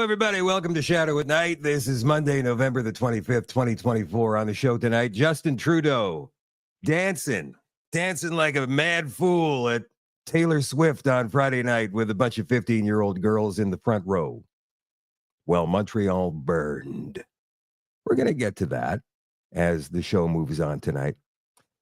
everybody. Welcome to Shadow at Night. This is Monday, November the 25th, 2024. On the show tonight, Justin Trudeau dancing like a mad fool at Taylor Swift on Friday night with a bunch of 15-year-old girls in the front row. Well, Montreal burned. We're going to get to that as the show moves on tonight.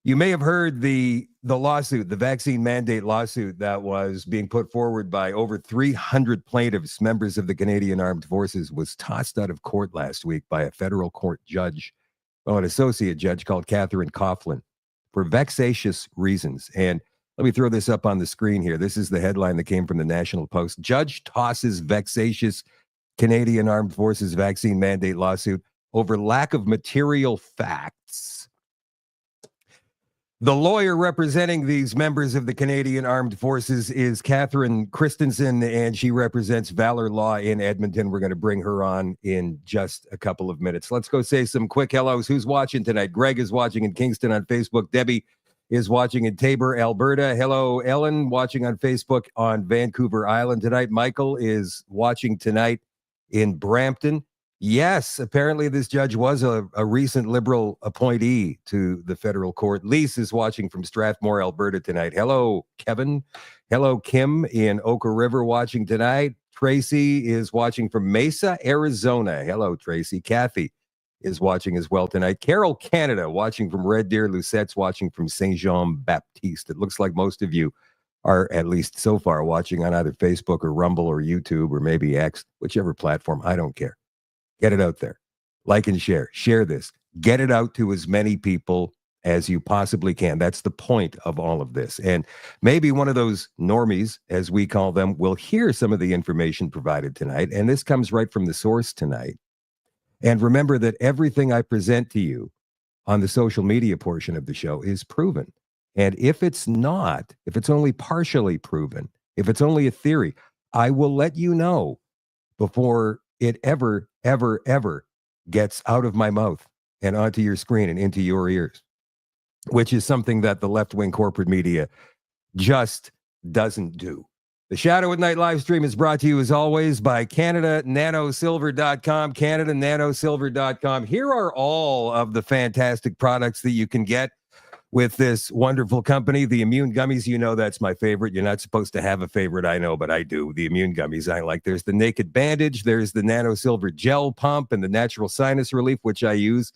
You may have heard the lawsuit, the vaccine mandate lawsuit that was being put forward by over 300 plaintiffs, members of the Canadian Armed Forces, was tossed out of court last week by a federal court judge, an associate judge called Catherine Coughlin, for vexatious reasons. And let me throw this up on the screen here. This is the headline that came from the National Post. Judge tosses vexatious Canadian Armed Forces vaccine mandate lawsuit over lack of material facts. The lawyer representing these members of the Canadian Armed Forces is Catherine Christensen, and she represents Valor Law in Edmonton. We're going to bring her on in just a couple of minutes. Let's go say some quick hellos. Who's watching tonight? Greg is watching in Kingston on Facebook. Debbie is watching in Tabor, Alberta. Hello, Ellen, watching on Facebook on Vancouver Island tonight. Michael is watching tonight in Brampton. Yes, apparently this judge was a recent Liberal appointee to the federal court. Lise is watching from Strathmore, Alberta tonight. Hello, Kevin. Hello, Kim in Oka River watching tonight. Tracy is watching from Mesa, Arizona. Hello, Tracy. Kathy is watching as well tonight. Carol Canada watching from Red Deer. Lucettes watching from Saint Jean Baptiste. It looks like most of you are, at least so far, watching on either Facebook or Rumble or YouTube or maybe X, whichever platform. I don't care. Get it out there. Like and share. Share this. Get it out to as many people as you possibly can. That's the point of all of this. And maybe one of those normies, as we call them, will hear some of the information provided tonight. And this comes right from the source tonight. And remember that everything I present to you on the social media portion of the show is proven. And if it's not, if it's only partially proven, if it's only a theory, I will let you know before it ever gets out of my mouth and onto your screen and into your ears, which is something that the left-wing corporate media just doesn't do. The Shadow at Night live stream is brought to you, as always, by CanadaNanoSilver.com, CanadaNanoSilver.com. Here are all of the fantastic products that you can get with this wonderful company. The immune gummies, you know that's my favorite. You're not supposed to have a favorite, I know, but I do. The immune gummies I like. There's the Naked Bandage, there's the Nano Silver Gel Pump, and the Natural Sinus Relief, which I use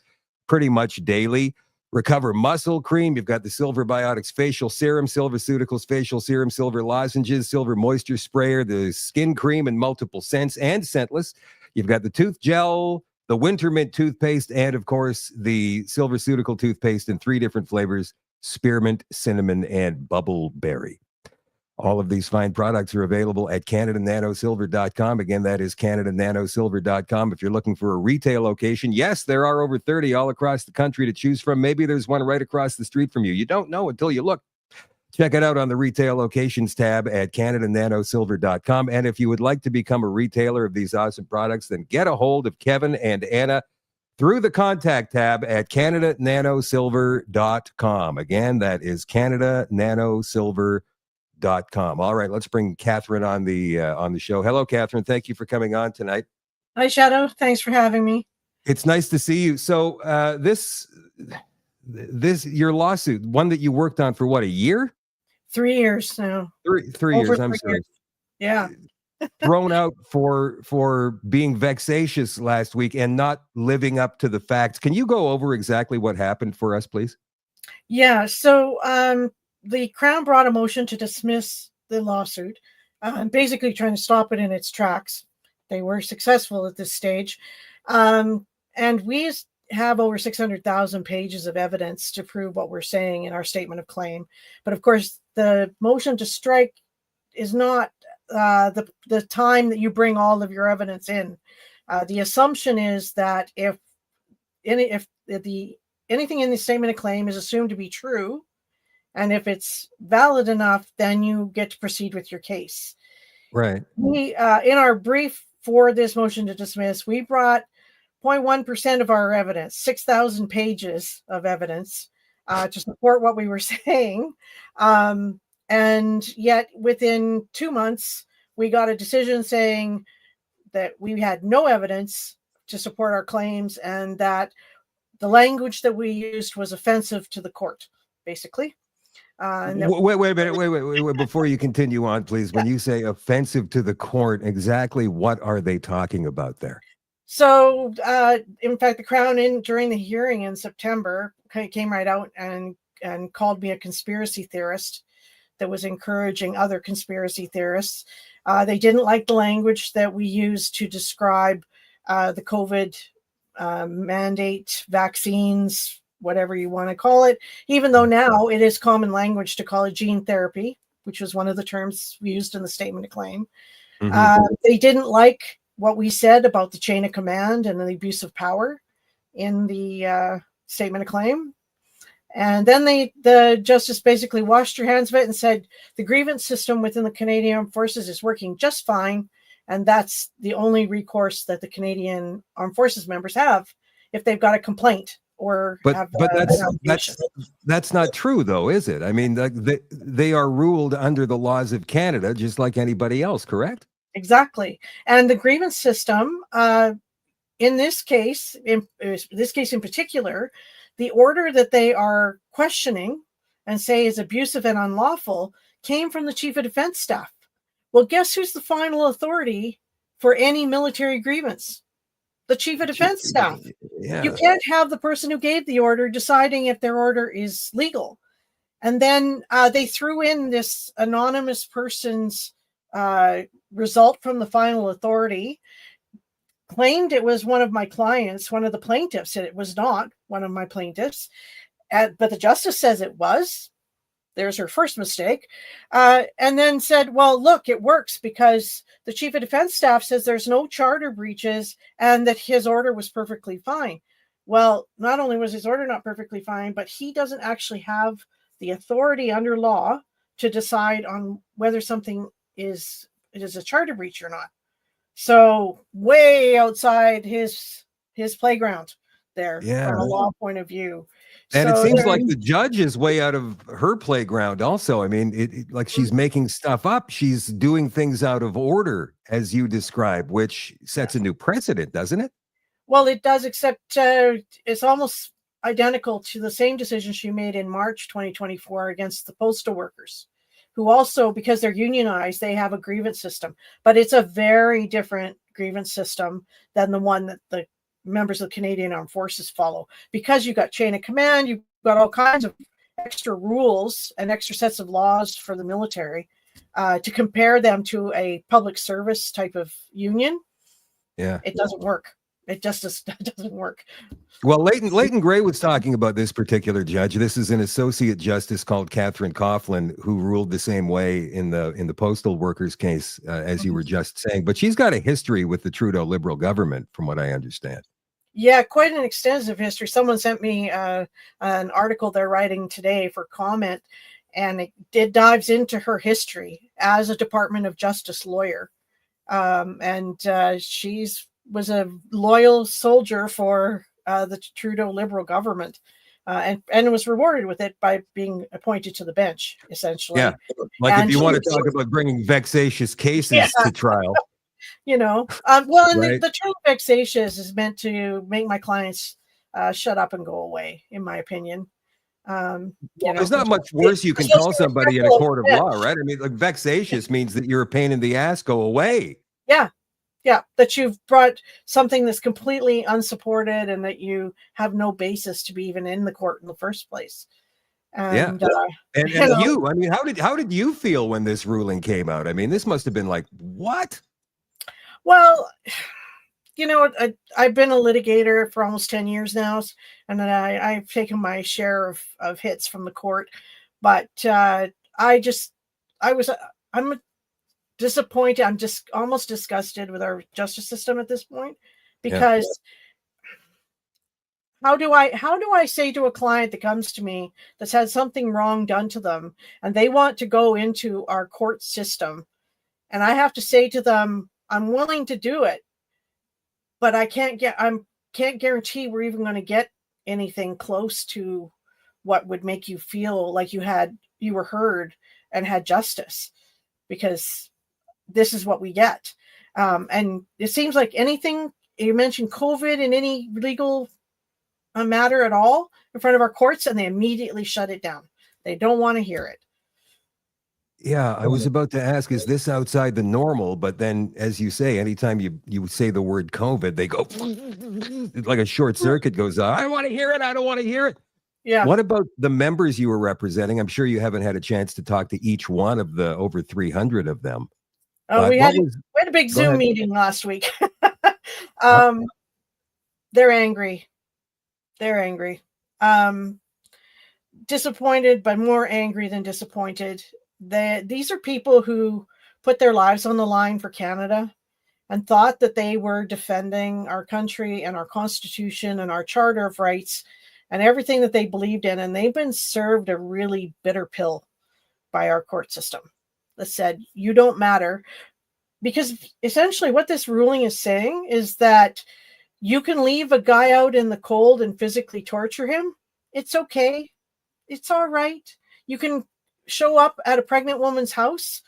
pretty much daily. Recover Muscle Cream, you've got the Silver Biotics Facial Serum, Silverceuticals Facial Serum, Silver Lozenges, Silver Moisture Sprayer, the Skin Cream in multiple scents and scentless. You've got the Tooth Gel, the Winter Mint toothpaste, and of course, the Silverceutical toothpaste in 3 different flavors: spearmint, cinnamon, and bubbleberry. All of these fine products are available at CanadaNanoSilver.com. Again, that is CanadaNanoSilver.com. If you're looking for a retail location, yes, there are over 30 all across the country to choose from. Maybe there's one right across the street from you. You don't know until you look. Check it out on the retail locations tab at CanadaNanoSilver.com. And if you would like to become a retailer of these awesome products, then get a hold of Kevin and Anna through the contact tab at CanadaNanoSilver.com. Again, that is CanadaNanoSilver.com. All right, let's bring Catherine on the show. Hello, Catherine. Thank you for coming on tonight. Hi, Shadow. Thanks for having me. It's nice to see you. So this your lawsuit, one that you worked on for what, a year? 3 years now. Three years. I'm sorry. Yeah. Thrown out for being vexatious last week and not living up to the facts. Can you go over exactly what happened for us, please? Yeah. So the Crown brought a motion to dismiss the lawsuit, basically trying to stop it in its tracks. They were successful at this stage. And we have over 600,000 pages of evidence to prove what we're saying in our statement of claim. But of course, the motion to strike is not the time that you bring all of your evidence in. The assumption is that if anything in the statement of claim is assumed to be true, and if it's valid enough, then you get to proceed with your case. Right. We, in our brief for this motion to dismiss, we brought 0.1% of our evidence, 6,000 pages of evidence to support what we were saying. And yet within 2 months, we got a decision saying that we had no evidence to support our claims, and that the language that we used was offensive to the court, basically. Wait a minute. Wait. Before you continue on, please. When you say offensive to the court, exactly what are they talking about there? So, in fact, the Crown, during the hearing in September, came right out and called me a conspiracy theorist that was encouraging other conspiracy theorists. They didn't like the language that we used to describe the COVID mandate, vaccines, whatever you want to call it, even though now it is common language to call it gene therapy, which was one of the terms we used in the statement of claim. They didn't like what we said about the chain of command and the abuse of power in the statement of claim. And then the justice basically washed her hands of it and said the grievance system within the Canadian Armed Forces is working just fine, and that's the only recourse that the Canadian Armed Forces members have if they've got a complaint or have. But that's not true, though, is it? I mean, they are ruled under the laws of Canada just like anybody else, correct? Exactly, and the grievance system, in this case in particular, the order that they are questioning and say is abusive and unlawful came from the Chief of Defense Staff. Well, guess who's the final authority for any military grievance? The Chief of Defense Staff. Yeah. You can't have the person who gave the order deciding if their order is legal. And then they threw in this anonymous person's result from the final authority, claimed it was one of my clients, one of the plaintiffs, and it was not one of my plaintiffs. But the justice says it was. There's her first mistake. And then said, well, look, it works because the Chief of Defense Staff says there's no charter breaches and that his order was perfectly fine. Well, not only was his order not perfectly fine, but he doesn't actually have the authority under law to decide on whether something is a charter breach or not. So way outside his playground there, from a law point of view. And it seems like the judge is way out of her playground also. I mean, like she's making stuff up. She's doing things out of order, as you describe, which sets a new precedent, doesn't it? Well, it does, except it's almost identical to the same decision she made in March 2024 against the postal workers, who also, because they're unionized, they have a grievance system. But it's a very different grievance system than the one that the members of the Canadian Armed Forces follow, because you've got chain of command, you've got all kinds of extra rules and extra sets of laws for the military. To compare them to a public service type of union, it doesn't work. It just doesn't work. Well, Leighton Gray was talking about this particular judge. This is an associate justice called Catherine Coughlin, who ruled the same way in the postal workers case, as you were just saying. But she's got a history with the Trudeau Liberal government, from what I understand. Yeah, quite an extensive history. Someone sent me an article they're writing today for comment, and it dives into her history as a Department of Justice lawyer. She was a loyal soldier for the Trudeau Liberal government, and was rewarded with it by being appointed to the bench, essentially. Yeah, like and if you want to talk about bringing vexatious cases to trial. The term vexatious is meant to make my clients shut up and go away, in my opinion. There's not much worse you can tell somebody in a court of law, right? I mean, like vexatious means that you're a pain in the ass, go away. Yeah, that you've brought something that's completely unsupported and that you have no basis to be even in the court in the first place. And you, I mean, how did you feel when this ruling came out? I mean, this must have been like, what? Well, I've been a litigator for almost 10 years now, and then I've taken my share of hits from the court. But I'm disappointed. I'm just almost disgusted with our justice system at this point, because how do I say to a client that comes to me that's had something wrong done to them and they want to go into our court system, and I have to say to them, I'm willing to do it, but I can't guarantee we're even going to get anything close to what would make you feel like you were heard and had justice, because this is what we get. And it seems like anything you mention COVID in any legal matter at all in front of our courts, and they immediately shut it down. They don't want to hear it. Yeah, I was about to ask, is this outside the normal? But then, as you say, anytime you say the word COVID, they go like a short circuit goes on. I don't want to hear it. I don't want to hear it. Yeah. What about the members you were representing? I'm sure you haven't had a chance to talk to each one of the over 300 of them. We had a big Zoom meeting last week. They're angry. They're angry. Disappointed, but more angry than disappointed. These are people who put their lives on the line for Canada and thought that they were defending our country and our Constitution and our Charter of Rights and everything that they believed in. And they've been served a really bitter pill by our court system that said, you don't matter. Because essentially what this ruling is saying is that you can leave a guy out in the cold and physically torture him. It's okay. It's all right. You can show up at a pregnant woman's house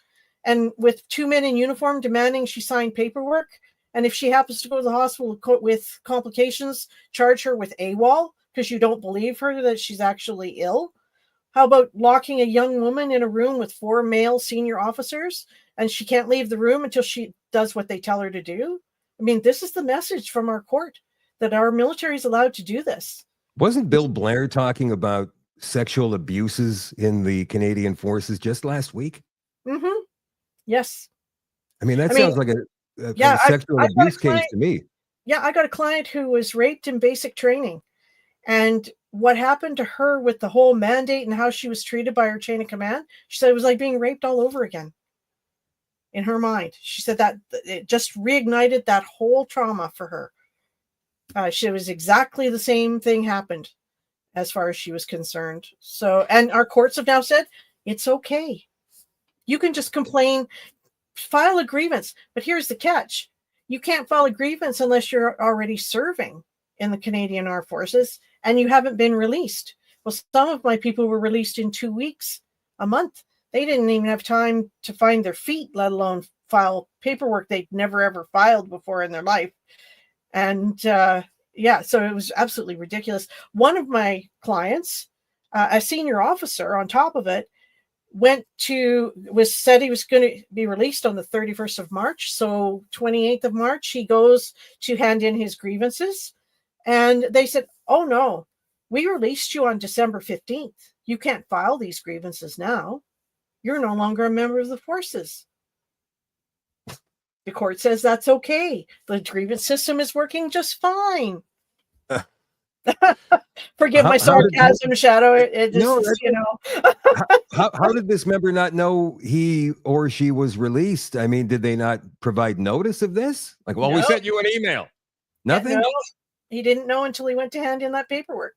and with two men in uniform demanding she sign paperwork. And if she happens to go to the hospital with complications, charge her with AWOL because you don't believe her that she's actually ill. How about locking a young woman in a room with 4 male senior officers and she can't leave the room until she does what they tell her to do? I mean, this is the message from our court, that our military is allowed to do this. Wasn't Bill Blair talking about sexual abuses in the Canadian forces just last week? Mm-hmm. Yes. I mean, that sounds like a sexual abuse case to me. Yeah, I got a client who was raped in basic training. And what happened to her with the whole mandate and how she was treated by her chain of command, she said it was like being raped all over again. In her mind, she said that it just reignited that whole trauma for her. She was exactly the same thing happened as far as she was concerned. So, and our courts have now said it's okay. You can just complain, file a grievance. But here's the catch. You can't file a grievance unless you're already serving in the Canadian Armed Forces and you haven't been released. Well, some of my people were released in 2 weeks, a month. They didn't even have time to find their feet, let alone file paperwork they'd never, ever filed before in their life. And so it was absolutely ridiculous. One of my clients, a senior officer on top of it, said he was going to be released on the 31st of March. So 28th of March, he goes to hand in his grievances. And they said, oh no, we released you on December 15th. You can't file these grievances now. You're no longer a member of the forces. The court says that's okay. The grievance system is working just fine. Forgive my sarcasm, Shadow. How did this member not know he or she was released? I mean, did they not provide notice of this? Like, well, we sent you an email. Nothing? No, he didn't know until he went to hand in that paperwork.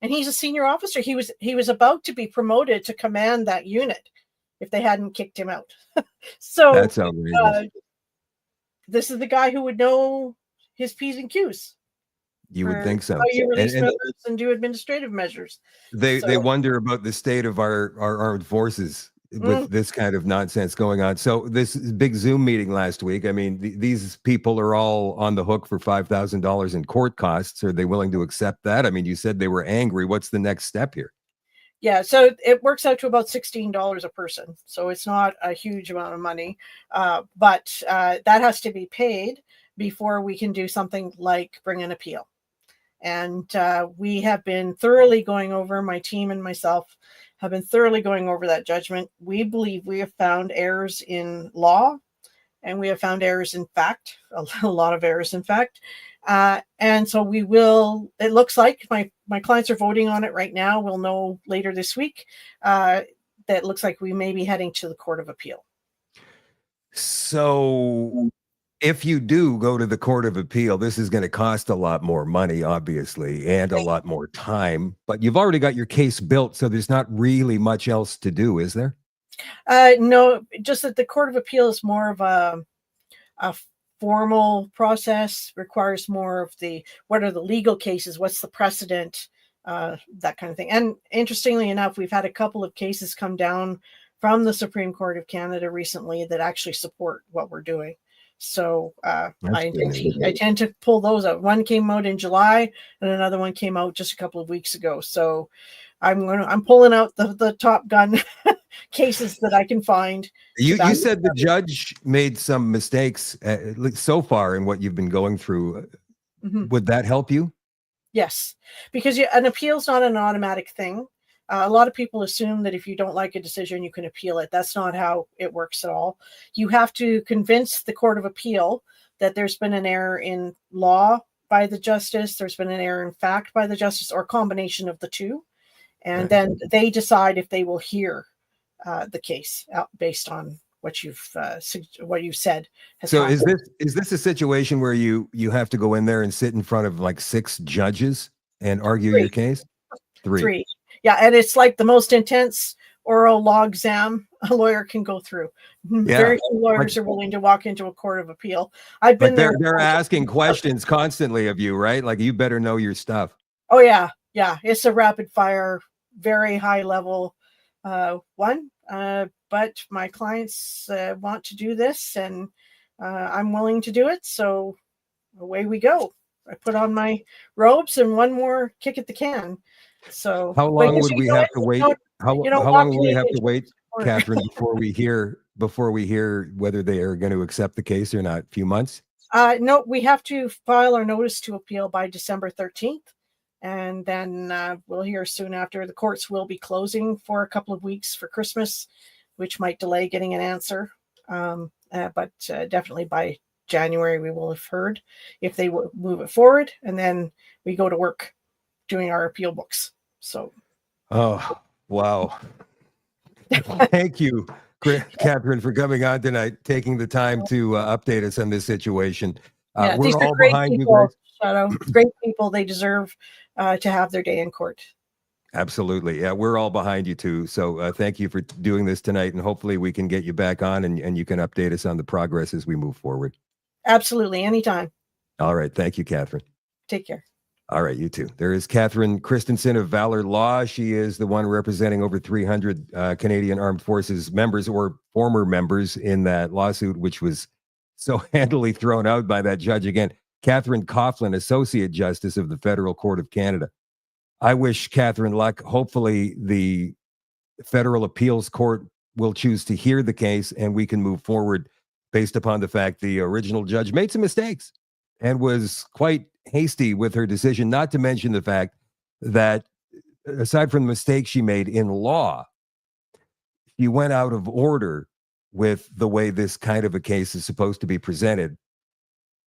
And he's a senior officer. He was about to be promoted to command that unit if they hadn't kicked him out. So that's outrageous. This is the guy who would know his P's and Q's. You would think so. How you release members and do administrative measures. They wonder about the state of our armed forces with this kind of nonsense going on. So this big Zoom meeting last week, I mean, these people are all on the hook for $5,000 in court costs. Are they willing to accept that? I mean, you said they were angry. What's the next step here? Yeah, so it works out to about $16 a person. So it's not a huge amount of money, but that has to be paid before we can do something like bring an appeal. And we have been thoroughly going over, my team and myself have been thoroughly going over that judgment. We believe we have found errors in law and we have found errors in fact, a lot of errors in fact. And so we will, it looks like my clients are voting on it right now. We'll know later this week that it looks like we may be heading to the Court of Appeal. So if you do go to the Court of Appeal, this is going to cost a lot more money, obviously, and a lot more time, but you've already got your case built. So there's not really much else to do, is there? No, just that the Court of Appeal is more of a formal process, requires more of what are the legal cases, what's the precedent, that kind of thing. And interestingly enough, we've had a couple of cases come down from the Supreme Court of Canada recently that actually support what we're doing. So I Good. tend to pull those out. One came out in July, and another one came out just a couple of weeks ago. So I'm pulling out the Top Gun cases that I can find. You said the judge made some mistakes so far in what you've been going through. Mm-hmm. Would that help you? Yes, because an appeal's not an automatic thing. A lot of people assume that if you don't like a decision, you can appeal it. That's not how it works at all. You have to convince the Court of Appeal that there's been an error in law by the justice, there's been an error in fact by the justice, or a combination of the two. And then they decide if they will hear the case based on what you've said. So happened. is this a situation where you have to go in there and sit in front of like 6 judges and argue your case? Three. Yeah, and it's like the most intense oral law exam a lawyer can go through. Yeah. Very few lawyers are willing to walk into a court of appeal. I've been there. They're asking questions constantly of you, right? Like, you better know your stuff. Oh yeah. It's a rapid fire, very high level one. But my clients want to do this, and I'm willing to do it. So away we go. I put on my robes and one more kick at the can. So how long would we have to wait? How long will we have to wait, Catherine, before we hear whether they are going to accept the case or not? A few months? No, we have to file our notice to appeal by December 13th. And then we'll hear soon after. The courts will be closing for a couple of weeks for Christmas, which might delay getting an answer. But definitely by January, we will have heard if they will move it forward. And then we go to work doing our appeal books. So. Oh, wow. Thank you, Catherine, for coming on tonight, taking the time to update us on this situation. We're all behind you guys. Shadow. Great people. They deserve to have their day in court. Absolutely. Yeah, we're all behind you too. So thank you for doing this tonight, and hopefully we can get you back on and you can update us on the progress as we move forward. Absolutely. Anytime. All right. Thank you, Catherine. Take care. All right, you too. There is Catherine Christensen of Valor Law. She is the one representing over 300 Canadian Armed Forces members or former members in that lawsuit, which was so handily thrown out by that judge again. Catherine Coughlin, Associate Justice of the Federal Court of Canada. I wish Catherine luck. Hopefully the Federal Appeals Court will choose to hear the case and we can move forward based upon the fact the original judge made some mistakes and was quite hasty with her decision, not to mention the fact that aside from the mistakes she made in law, she went out of order with the way this kind of a case is supposed to be presented,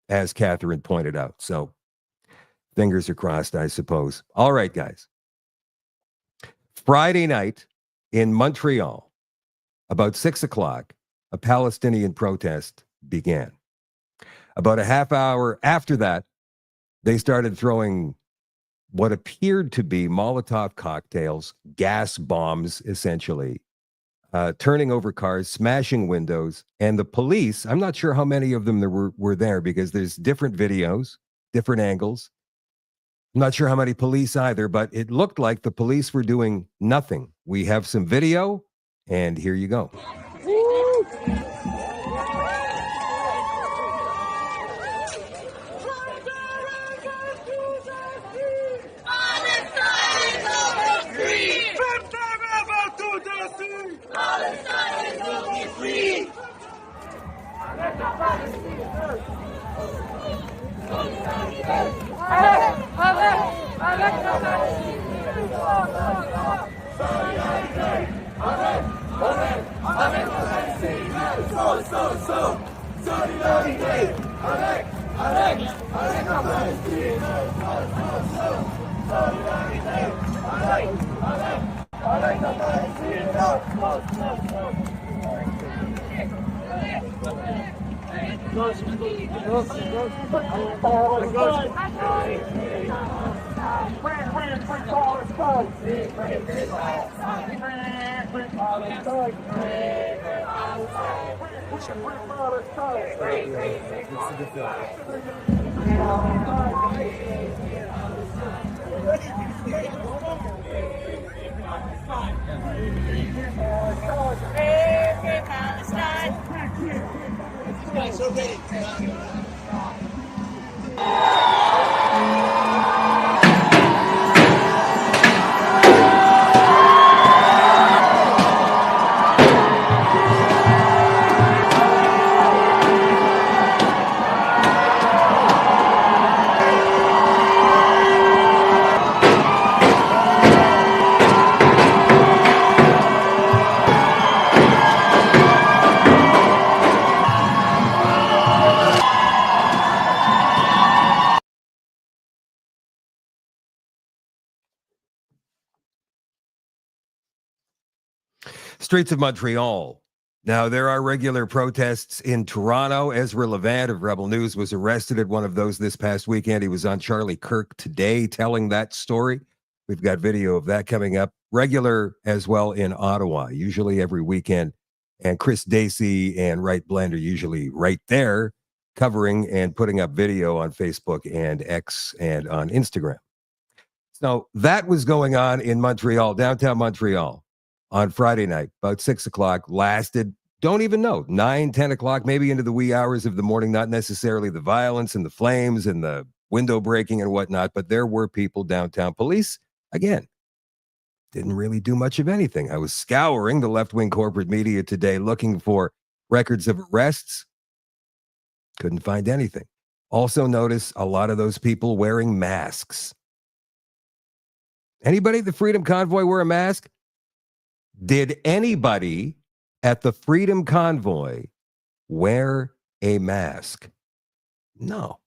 as Catherine pointed out. So fingers are crossed, I suppose. All right, guys. Friday night in Montreal, about 6 o'clock, a Palestinian protest began. About a half hour after that, they started throwing what appeared to be Molotov cocktails, gas bombs, essentially, turning over cars, smashing windows. And the police, I'm not sure how many of them there were there because there's different videos, different angles. I'm not sure how many police either, but it looked like the police were doing nothing. We have some video, and here you go. Streets of Montreal. Now, there are regular protests in Toronto. Ezra Levant of Rebel News was arrested at one of those this past weekend. He was on Charlie Kirk today telling that story. We've got video of that coming up. Regular as well in Ottawa, usually every weekend. And Chris Dacey and Wright Blend are usually right there covering and putting up video on Facebook and X and on Instagram. So that was going on in Montreal, downtown Montreal, on Friday night, about 6 o'clock, lasted, don't even know, 9, 10 o'clock, maybe into the wee hours of the morning, not necessarily the violence and the flames and the window breaking and whatnot, but there were people downtown. Police, again, didn't really do much of anything. I was scouring the left-wing corporate media today looking for records of arrests. Couldn't find anything. Also notice a lot of those people wearing masks. Anybody at the Freedom Convoy wear a mask? Did anybody at the Freedom Convoy wear a mask? No,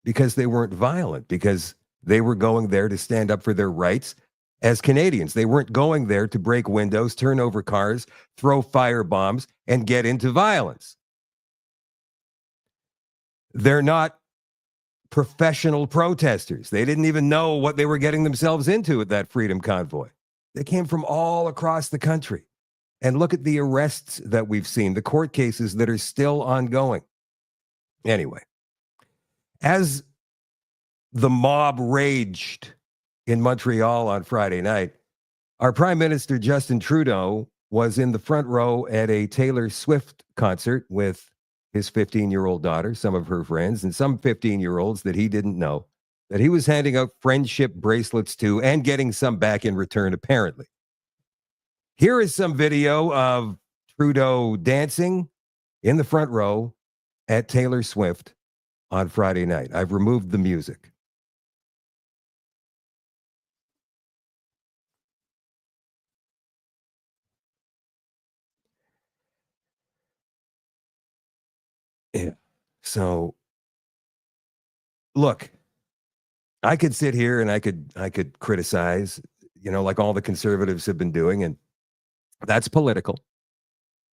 because they weren't violent, because they were going there to stand up for their rights as Canadians. They weren't going there to break windows, turn over cars, throw fire bombs, and get into violence. They're not professional protesters. They didn't even know what they were getting themselves into at that Freedom Convoy. They came from all across the country. And look at the arrests that we've seen, the court cases that are still ongoing. Anyway, as the mob raged in Montreal on Friday night, our Prime Minister Justin Trudeau was in the front row at a Taylor Swift concert with his 15-year-old daughter, some of her friends, and some 15-year-olds that he didn't know, that he was handing out friendship bracelets to and getting some back in return, apparently. Here is some video of Trudeau dancing in the front row at Taylor Swift on Friday night. I've removed the music. Yeah. So, look, I could sit here and I could criticize, like all the conservatives have been doing, and that's political.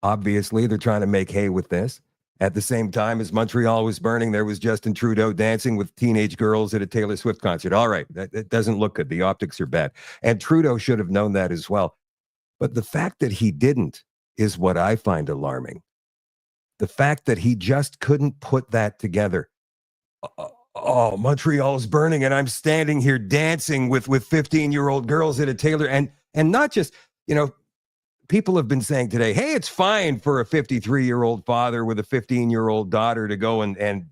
Obviously, they're trying to make hay with this. At the same time as Montreal was burning, there was Justin Trudeau dancing with teenage girls at a Taylor Swift concert. All right, that doesn't look good. The optics are bad. And Trudeau should have known that as well. But the fact that he didn't is what I find alarming. The fact that he just couldn't put that together. Oh, Montreal's burning and I'm standing here dancing with 15-year-old girls at a Taylor. And not just, people have been saying today, hey, it's fine for a 53-year-old father with a 15-year-old daughter to go and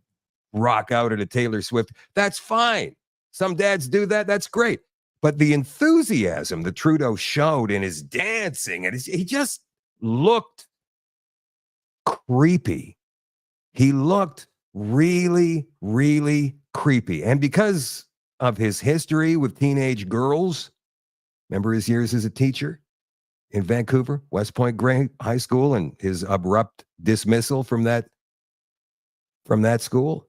rock out at a Taylor Swift. That's fine. Some dads do that. That's great. But the enthusiasm that Trudeau showed in his dancing, and he just looked creepy. He looked really, really creepy. And because of his history with teenage girls, remember his years as a teacher in Vancouver, West Point Gray High School, and his abrupt dismissal from that school.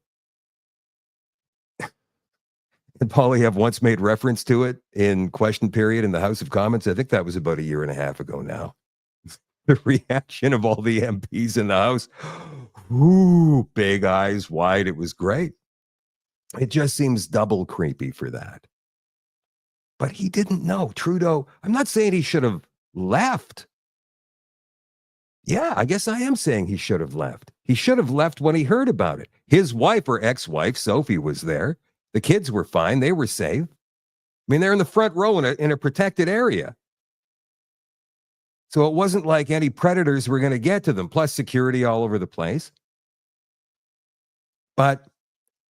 And Poilievre once made reference to it in question period in the House of Commons. I think that was about a year and a half ago now. The reaction of all the MPs in the House, ooh, big eyes wide. It was great. It just seems double creepy for that. But he didn't know. Trudeau, I'm not saying he should have left. Yeah, I guess I am saying he should have left. He should have left when he heard about it. His wife or ex-wife, Sophie, was there. The kids were fine. They were safe. I mean, they're in the front row in a protected area. So it wasn't like any predators were going to get to them, plus security all over the place. But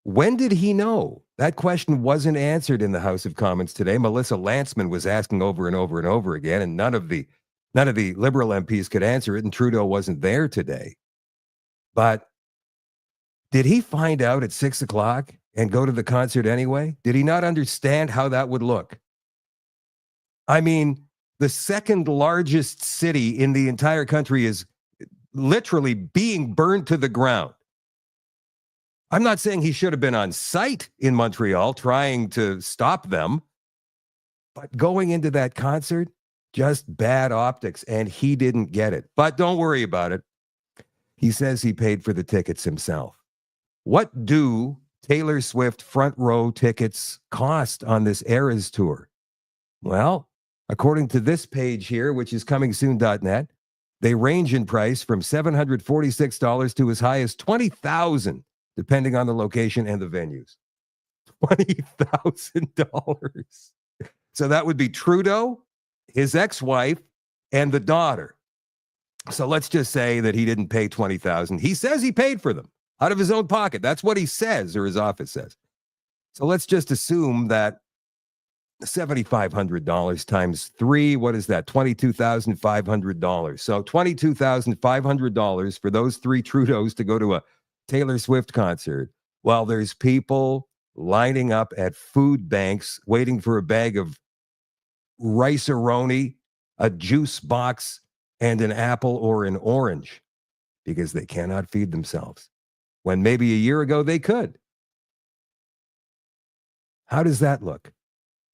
when did he know? That question wasn't answered in the House of Commons today. Melissa Lantsman was asking over and over and over again, and none of the Liberal MPs could answer it, and Trudeau wasn't there today. But did he find out at 6 o'clock and go to the concert anyway? Did he not understand how that would look? I mean, the second largest city in the entire country is literally being burned to the ground. I'm not saying he should have been on site in Montreal trying to stop them, but going into that concert, just bad optics, and he didn't get it. But don't worry about it. He says he paid for the tickets himself. What do Taylor Swift front row tickets cost on this Eras tour? Well, according to this page here, which is comingsoon.net, they range in price from $746 to as high as $20,000, depending on the location and the venues. $20,000. So that would be Trudeau, his ex-wife, and the daughter. So let's just say that he didn't pay $20,000. He says he paid for them out of his own pocket. That's what he says, or his office says. So let's just assume that $7,500 times 3, what is that? $22,500. So $22,500 for those 3 Trudeaus to go to a Taylor Swift concert, while there's people lining up at food banks waiting for a bag of rice-a-roni, a juice box, and an apple or an orange, because they cannot feed themselves, when maybe a year ago they could. How does that look?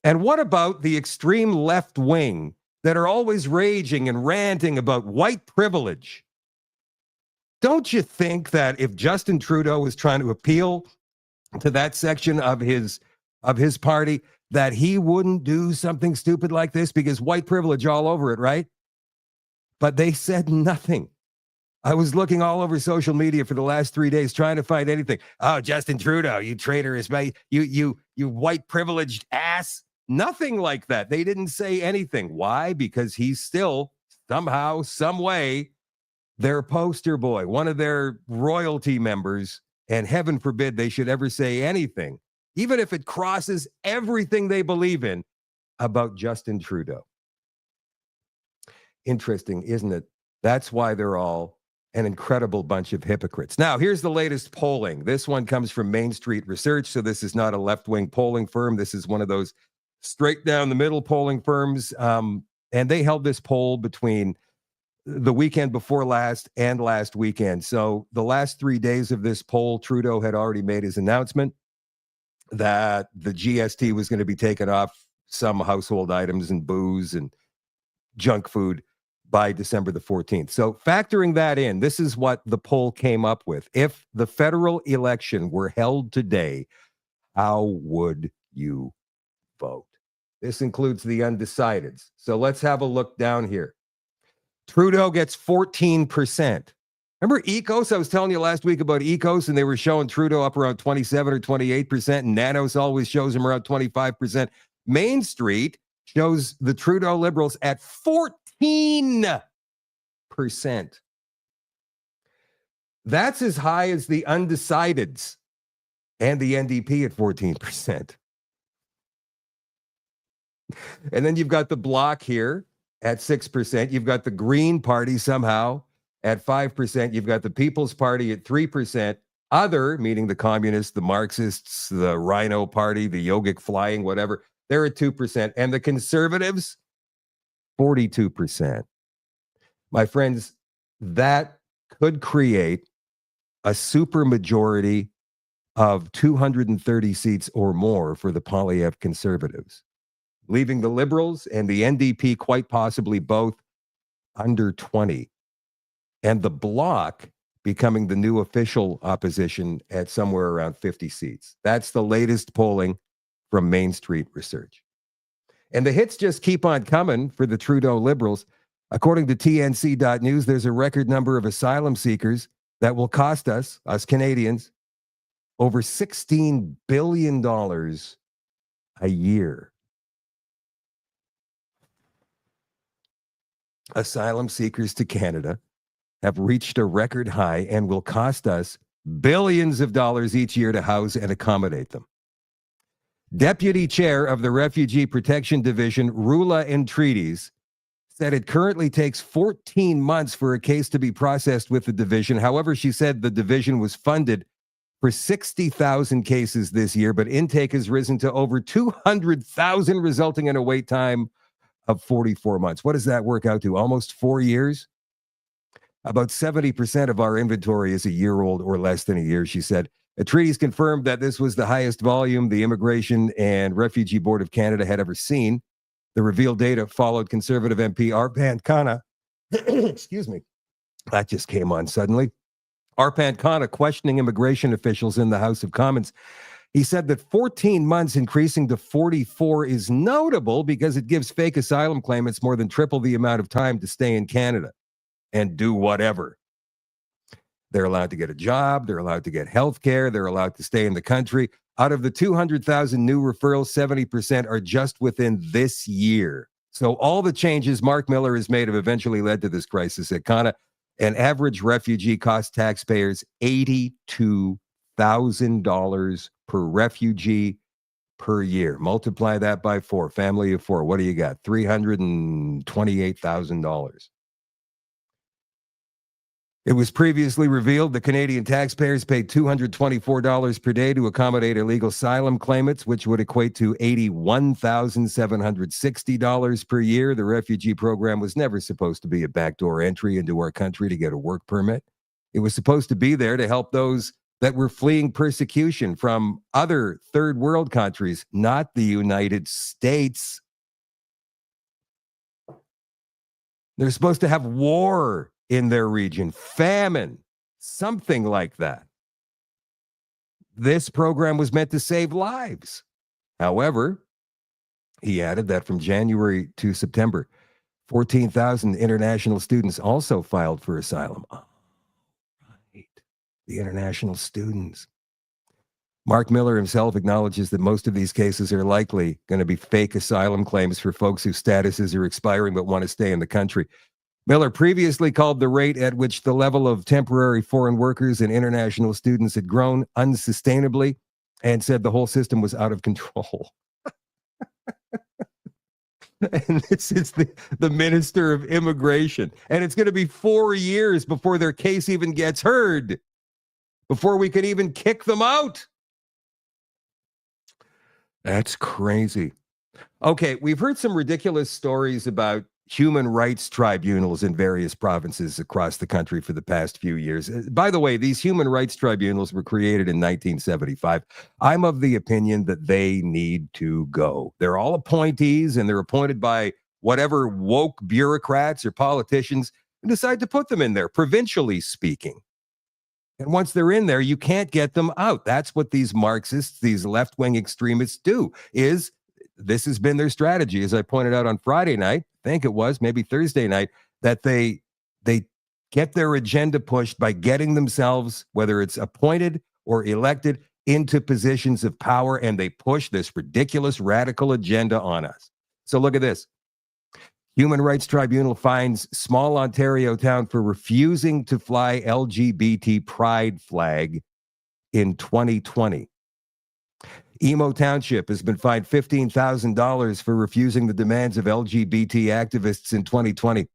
And what about the extreme left wing that are always raging and ranting about white privilege? Don't you think that if Justin Trudeau was trying to appeal to that section of his party, that he wouldn't do something stupid like this, because white privilege all over it, right? But they said nothing. I was looking all over social media for the last 3 days trying to find anything. Oh, Justin Trudeau, you traitorous, you white privileged ass. Nothing like that. They didn't say anything. Why? Because he's still somehow, some way, their poster boy, one of their royalty members, and heaven forbid they should ever say anything, even if it crosses everything they believe in, about Justin Trudeau. Interesting, isn't it? That's why they're all an incredible bunch of hypocrites. Now, here's the latest polling. This one comes from Main Street Research, so this is not a left-wing polling firm. This is one of those straight down the middle polling firms, and they held this poll between the weekend before last and last weekend. So the last 3 days of this poll, Trudeau had already made his announcement that the GST was going to be taken off some household items and booze and junk food by December the 14th. So factoring that in, this is what the poll came up with. If the federal election were held today, how would you vote? This includes the undecideds. So let's have a look down here. Trudeau gets 14%. Remember ECOS? I was telling you last week about ECOS, and they were showing Trudeau up around 27 or 28%, and Nanos always shows him around 25%. Main Street shows the Trudeau Liberals at 14%. That's as high as the undecideds and the NDP at 14%. And then you've got the Bloc here at 6%. You've got the Green Party somehow at 5%. You've got the People's Party at 3%. Other, meaning the communists, the Marxists, the Rhino Party, the yogic flying, whatever, they're at 2%. And the Conservatives, 42%. My friends, that could create a supermajority of 230 seats or more for the Poilievre Conservatives, leaving the Liberals and the NDP quite possibly both under 20, and the Bloc becoming the new official opposition at somewhere around 50 seats. That's the latest polling from Main Street Research. And the hits just keep on coming for the Trudeau Liberals. According to TNC.news, there's a record number of asylum seekers that will cost us Canadians, over $16 billion a year. Asylum seekers to Canada have reached a record high and will cost us billions of dollars each year to house and accommodate them. Deputy Chair of the Refugee Protection Division, Rula Entreaties, said it currently takes 14 months for a case to be processed with the division. However, she said the division was funded for 60,000 cases this year, but intake has risen to over 200,000, resulting in a wait time of 44 months. What does that work out to? Almost 4 years? About 70% of our inventory is a year old or less than a year, she said. Treaties confirmed that this was the highest volume the Immigration and Refugee Board of Canada had ever seen. The revealed data followed Conservative MP Arpan Khanna. Excuse me. That just came on suddenly. Arpan Khanna questioning immigration officials in the House of Commons. He said that 14 months increasing to 44 is notable because it gives fake asylum claimants more than triple the amount of time to stay in Canada and do whatever. They're allowed to get a job. They're allowed to get health care. They're allowed to stay in the country. Out of the 200,000 new referrals, 70% are just within this year. So all the changes Mark Miller has made have eventually led to this crisis at Khanna. An average refugee costs taxpayers $82,000 per refugee per year. Multiply that by 4. Family of 4. What do you got? $328,000. It was previously revealed the Canadian taxpayers paid $224 per day to accommodate illegal asylum claimants, which would equate to $81,760 per year. The refugee program was never supposed to be a backdoor entry into our country to get a work permit. It was supposed to be there to help those that were fleeing persecution from other third world countries, not the United States. They're supposed to have war in their region, famine, something like that. This program was meant to save lives. However, he added that from January to September, 14,000 international students also filed for asylum. Oh, right. The international students. Mark Miller himself acknowledges that most of these cases are likely going to be fake asylum claims for folks whose statuses are expiring but want to stay in the country. Miller previously called the rate at which the level of temporary foreign workers and international students had grown unsustainably and said the whole system was out of control. And this is the Minister of Immigration. And it's going to be 4 years before their case even gets heard, before we can even kick them out. That's crazy. Okay, we've heard some ridiculous stories about human rights tribunals in various provinces across the country for the past few years. By the way, these human rights tribunals were created in 1975. I'm of the opinion that they need to go. They're all appointees, and they're appointed by whatever woke bureaucrats or politicians who decide to put them in there, provincially speaking. And once they're in there, you can't get them out. That's what these Marxists, these left-wing extremists do, is this has been their strategy, as I pointed out on Friday night, I think it was, maybe Thursday night, that they get their agenda pushed by getting themselves, whether it's appointed or elected, into positions of power, and they push this ridiculous radical agenda on us. So look at this. Human Rights Tribunal fines small Ontario town for refusing to fly LGBT pride flag in 2020. Emo Township has been fined $15,000 for refusing the demands of LGBT activists in 2020.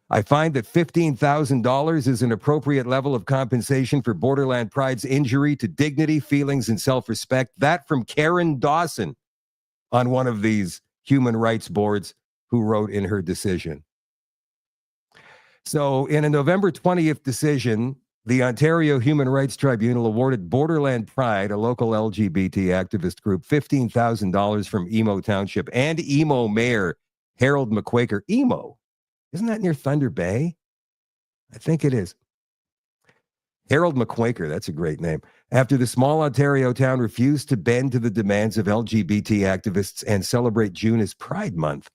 I find that $15,000 is an appropriate level of compensation for Borderland Pride's injury to dignity, feelings, and self-respect. That from Karen Dawson on one of these human rights boards, who wrote in her decision. So in a November 20th decision, the Ontario Human Rights Tribunal awarded Borderland Pride, a local LGBT activist group, $15,000 from Emo Township and Emo Mayor Harold McQuaker. Emo, isn't that near Thunder Bay? I think it is. Harold McQuaker, that's a great name. After the small Ontario town refused to bend to the demands of LGBT activists and celebrate June as Pride Month.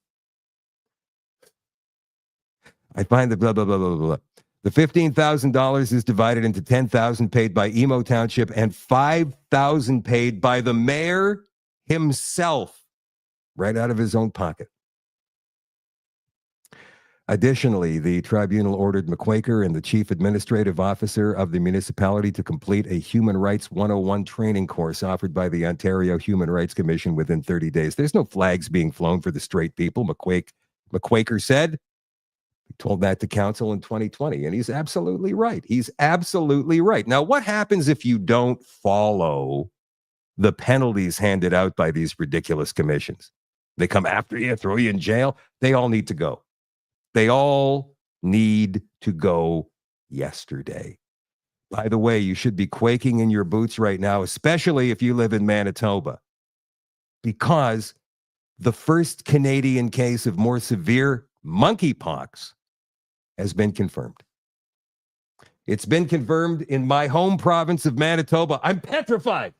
I find the blah, blah, blah, blah, blah. The $15,000 is divided into $10,000 paid by Emo Township and $5,000 paid by the mayor himself, right out of his own pocket. Additionally, the tribunal ordered McQuaker and the chief administrative officer of the municipality to complete a Human Rights 101 training course offered by the Ontario Human Rights Commission within 30 days. There's no flags being flown for the straight people, McQuaker said. He told that to council in 2020, and he's absolutely right. He's absolutely right. Now, what happens if you don't follow the penalties handed out by these ridiculous commissions? They come after you, throw you in jail. They all need to go. They all need to go yesterday. By the way, you should be quaking in your boots right now, especially if you live in Manitoba, because the first Canadian case of more severe monkeypox has been confirmed. It's been confirmed in my home province of Manitoba. I'm petrified.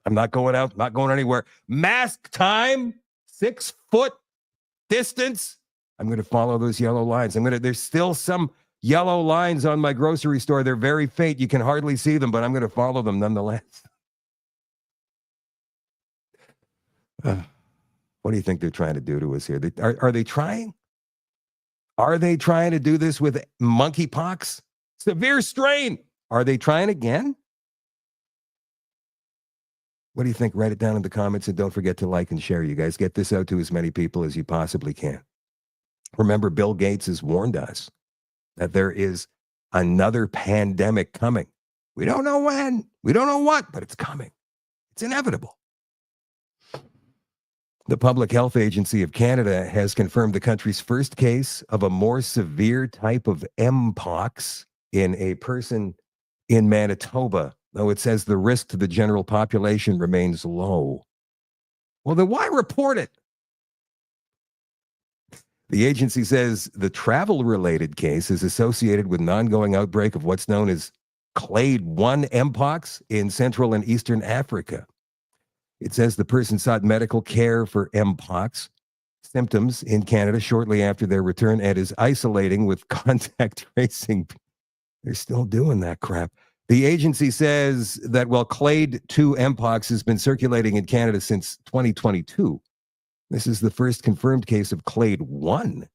I'm not going out, not going anywhere. Mask time, 6 foot distance. I'm going to follow those yellow lines. There's still some yellow lines on my grocery store. They're very faint. You can hardly see them, but I'm going to follow them nonetheless. What do you think they're trying to do to us here? Are they trying? Are they trying to do this with monkeypox? Severe strain. Are they trying again? What do you think? Write it down in the comments, and don't forget to like and share. You guys get this out to as many people as you possibly can. Remember, Bill Gates has warned us that there is another pandemic coming. We don't know when, we don't know what, but it's coming. It's inevitable. The Public Health Agency of Canada has confirmed the country's first case of a more severe type of mpox in a person in Manitoba, though it says the risk to the general population remains low. Well, then why report it? The agency says the travel-related case is associated with an ongoing outbreak of what's known as Clade 1 mpox in Central and Eastern Africa. It says the person sought medical care for mpox symptoms in Canada shortly after their return and is isolating with contact tracing. They're still doing that crap. The agency says that while Clade 2 mpox has been circulating in Canada since 2022, this is the first confirmed case of Clade 1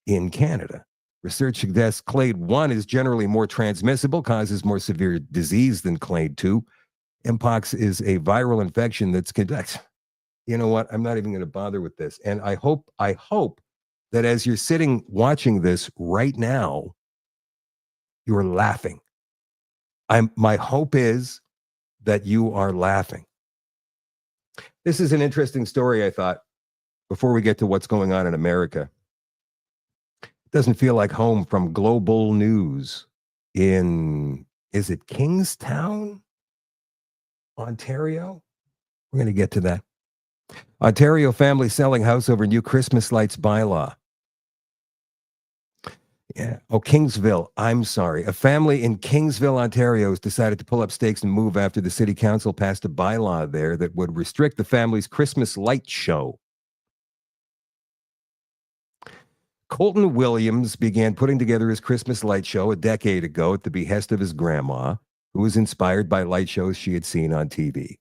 in Canada. Research suggests Clade 1 is generally more transmissible, causes more severe disease than Clade 2. Mpox is a viral infection that's you know what? I'm not even going to bother with this. And I hope that as you're sitting watching this right now, you're laughing. My hope is that you are laughing. This is an interesting story, I thought, before we get to what's going on in America. It doesn't feel like home from Global News is it Kingstown, Ontario? We're going to get to that. Ontario family selling house over new Christmas lights bylaw. Yeah. Oh, Kingsville. I'm sorry. A family in Kingsville, Ontario has decided to pull up stakes and move after the city council passed a bylaw there that would restrict the family's Christmas light show. Colton Williams began putting together his Christmas light show a decade ago at the behest of his grandma, who was inspired by light shows she had seen on TV.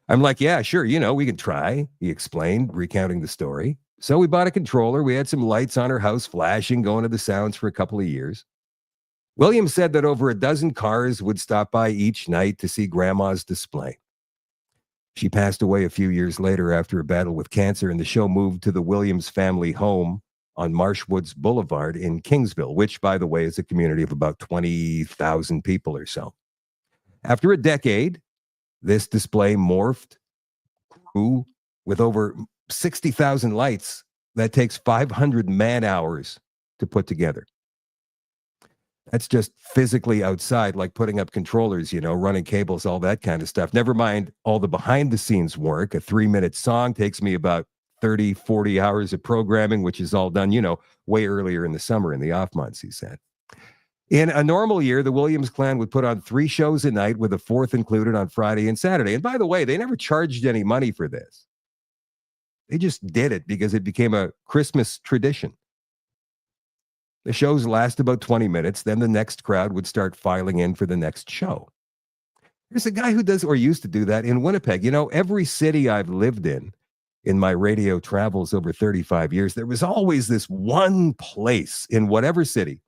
I'm like, yeah, sure, we can try, he explained, recounting the story. So we bought a controller. We had some lights on her house flashing, going to the sounds for a couple of years. Williams said that over a dozen cars would stop by each night to see grandma's display. She passed away a few years later after a battle with cancer, and the show moved to the Williams family home on Marshwoods Boulevard in Kingsville, which, by the way, is a community of about 20,000 people or so. After a decade, this display morphed, grew with over 60,000 lights that takes 500 man-hours to put together. That's just physically outside, like putting up controllers, running cables, all that kind of stuff. Never mind all the behind-the-scenes work. A 3-minute song takes me about 30, 40 hours of programming, which is all done, way earlier in the summer in the off months, he said. In a normal year, the Williams clan would put on 3 shows a night with a 4th included on Friday and Saturday. And by the way, they never charged any money for this. They just did it because it became a Christmas tradition. The shows last about 20 minutes. Then the next crowd would start filing in for the next show. There's a guy who does or used to do that in Winnipeg. Every city I've lived in in my radio travels over 35 years, there was always this one place in whatever city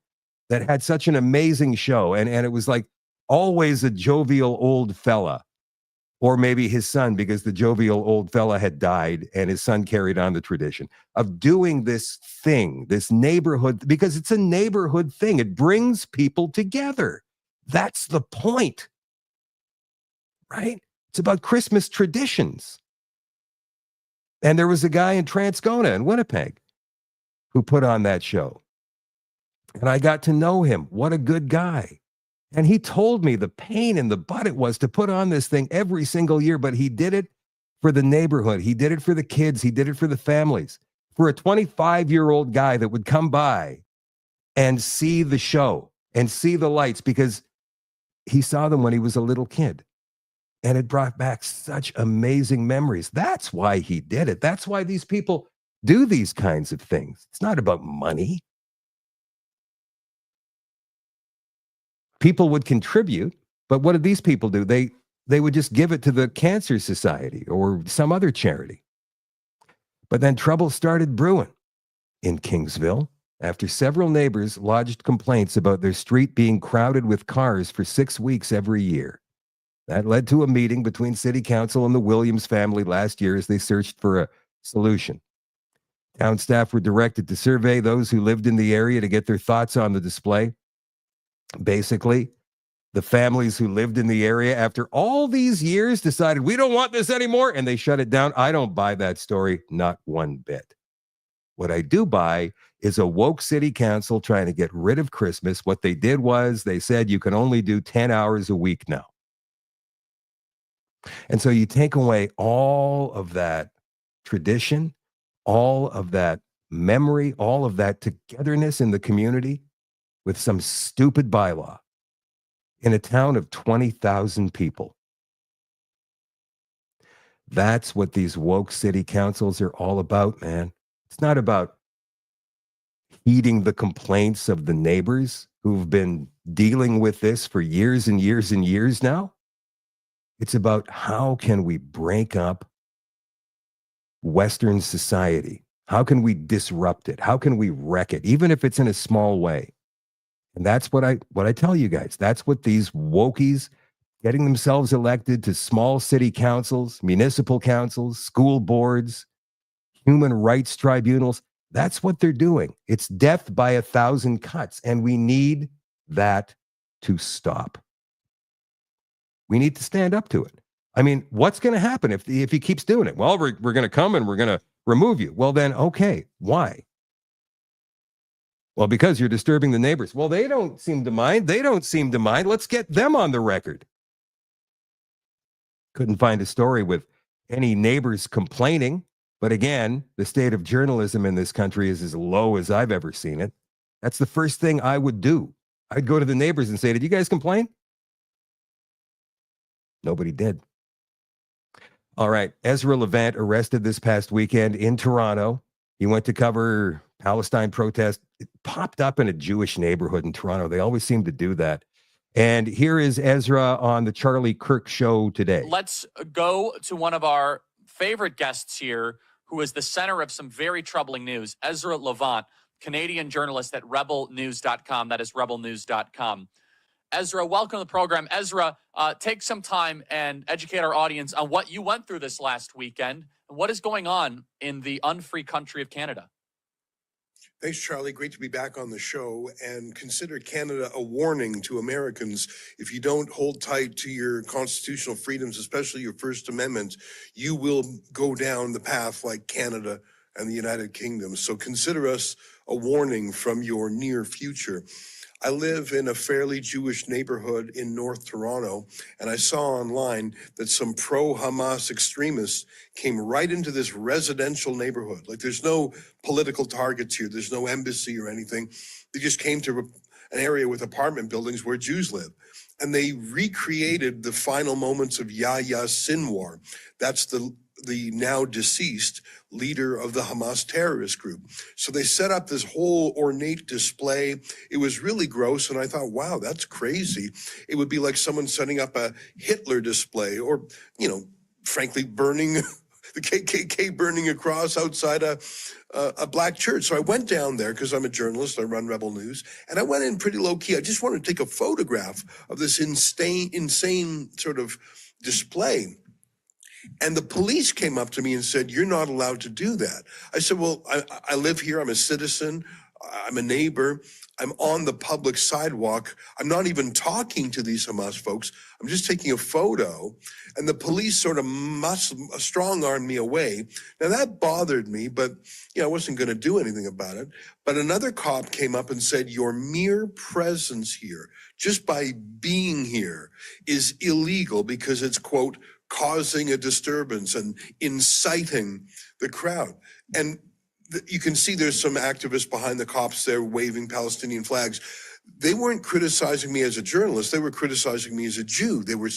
that had such an amazing show. And it was like always a jovial old fella, or maybe his son, because the jovial old fella had died and his son carried on the tradition of doing this thing, this neighborhood, because it's a neighborhood thing. It brings people together. That's the point, right? It's about Christmas traditions. And there was a guy in Transcona in Winnipeg who put on that show. And I got to know him. What a good guy. And he told me the pain in the butt it was to put on this thing every single year, but he did it for the neighborhood. He did it for the kids. He did it for the families. For a 25-year-old guy that would come by and see the show and see the lights, because he saw them when he was a little kid. And it brought back such amazing memories. That's why he did it. That's why these people do these kinds of things. It's not about money. People would contribute, but what did these people do? They would just give it to the Cancer Society or some other charity. But then trouble started brewing in Kingsville after several neighbors lodged complaints about their street being crowded with cars for 6 weeks every year. That led to a meeting between City Council and the Williams family last year as they searched for a solution. Town staff were directed to survey those who lived in the area to get their thoughts on the display. Basically, the families who lived in the area after all these years decided, we don't want this anymore, and they shut it down. I don't buy that story, not one bit. What I do buy is a woke city council trying to get rid of Christmas. What they did was they said you can only do 10 hours a week now. And so you take away all of that tradition, all of that memory, all of that togetherness in the community with some stupid bylaw in a town of 20,000 people. That's what these woke city councils are all about, man. It's not about heeding the complaints of the neighbors who've been dealing with this for years and years and years now. It's about how can we break up Western society? How can we disrupt it? How can we wreck it, even if it's in a small way? And that's what I tell you guys. That's what these wokies getting themselves elected to small city councils, municipal councils, school boards, human rights tribunals, that's what they're doing. It's death by 1,000 cuts, and we need that to stop. We need to stand up to it. I mean, what's going to happen if he keeps doing it? Well, we're going to come and we're going to remove you. Well, then, okay, why? Well, because you're disturbing the neighbors. Well, they don't seem to mind. Let's get them on the record. Couldn't find a story with any neighbors complaining. But again, the state of journalism in this country is as low as I've ever seen it. That's the first thing I would do. I'd go to the neighbors and say, did you guys complain? Nobody did. All right. Ezra Levant arrested this past weekend in Toronto. He went to cover Palestine protest. It popped up in a Jewish neighborhood in Toronto. They always seem to do that. And here is Ezra on the Charlie Kirk Show today. Let's go to one of our favorite guests here, who is the center of some very troubling news, Ezra Levant, Canadian journalist at rebelnews.com. That is rebelnews.com. Ezra, welcome to the program. Ezra, take some time and educate our audience on what you went through this last weekend and what is going on in the unfree country of Canada. Thanks, Charlie. Great to be back on the show. And consider Canada a warning to Americans. If you don't hold tight to your constitutional freedoms, especially your First Amendment, you will go down the path like Canada and the United Kingdom. So consider us a warning from your near future. I live in a fairly Jewish neighborhood in North Toronto, and I saw online that some pro-Hamas extremists came right into this residential neighborhood. Like, there's no political targets here. There's no embassy or anything. They just came to an area with apartment buildings where Jews live. And they recreated the final moments of Yahya Sinwar. That's the now deceased leader of the Hamas terrorist group. So they set up this whole ornate display. It was really gross. And I thought, wow, that's crazy. It would be like someone setting up a Hitler display or, frankly, burning the KKK burning a cross outside a black church. So I went down there because I'm a journalist. I run Rebel News, and I went in pretty low key. I just wanted to take a photograph of this insane sort of display. And the police came up to me and said, "You're not allowed to do that." I said, "Well, I live here. I'm a citizen. I'm a neighbor. I'm on the public sidewalk. I'm not even talking to these Hamas folks. I'm just taking a photo." And the police sort of strong-armed me away. Now, that bothered me, but I wasn't going to do anything about it. But another cop came up and said, "Your mere presence here, just by being here, is illegal because it's, quote, causing a disturbance and inciting the crowd." And you can see there's some activists behind the cops there waving Palestinian flags. They weren't criticizing me as a journalist. They were criticizing me as a Jew. They were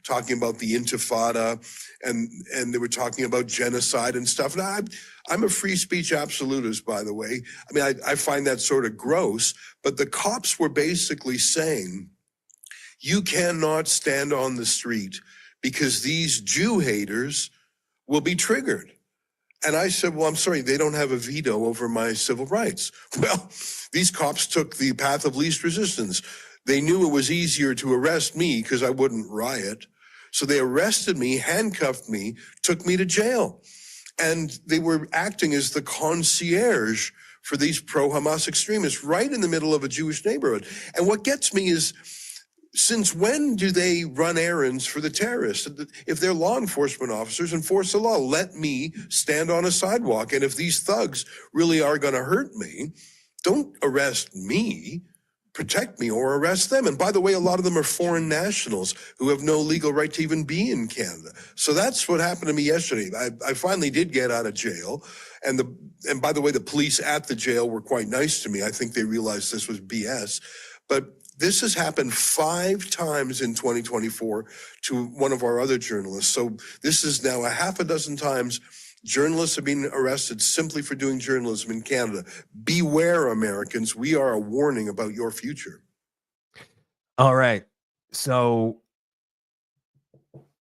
talking about the Intifada, and they were talking about genocide and stuff. And I'm a free speech absolutist, by the way. I mean, I find that sort of gross. But the cops were basically saying, you cannot stand on the street because these Jew haters will be triggered. And I said, well, I'm sorry, they don't have a veto over my civil rights. Well, these cops took the path of least resistance. They knew it was easier to arrest me because I wouldn't riot. So they arrested me, handcuffed me, took me to jail. And they were acting as the concierge for these pro-Hamas extremists right in the middle of a Jewish neighborhood. And what gets me is, since when do they run errands for the terrorists? If they're law enforcement officers, enforce the law. Let me stand on a sidewalk. And if these thugs really are going to hurt me, don't arrest me. Protect me or arrest them. And by the way, a lot of them are foreign nationals who have no legal right to even be in Canada. So that's what happened to me yesterday. I finally did get out of jail. And by the way, the police at the jail were quite nice to me. I think they realized this was BS. But this has happened 5 times in 2024 to one of our other journalists. So this is now a half a dozen times journalists have been arrested simply for doing journalism in Canada. Beware, Americans. We are a warning about your future. All right. So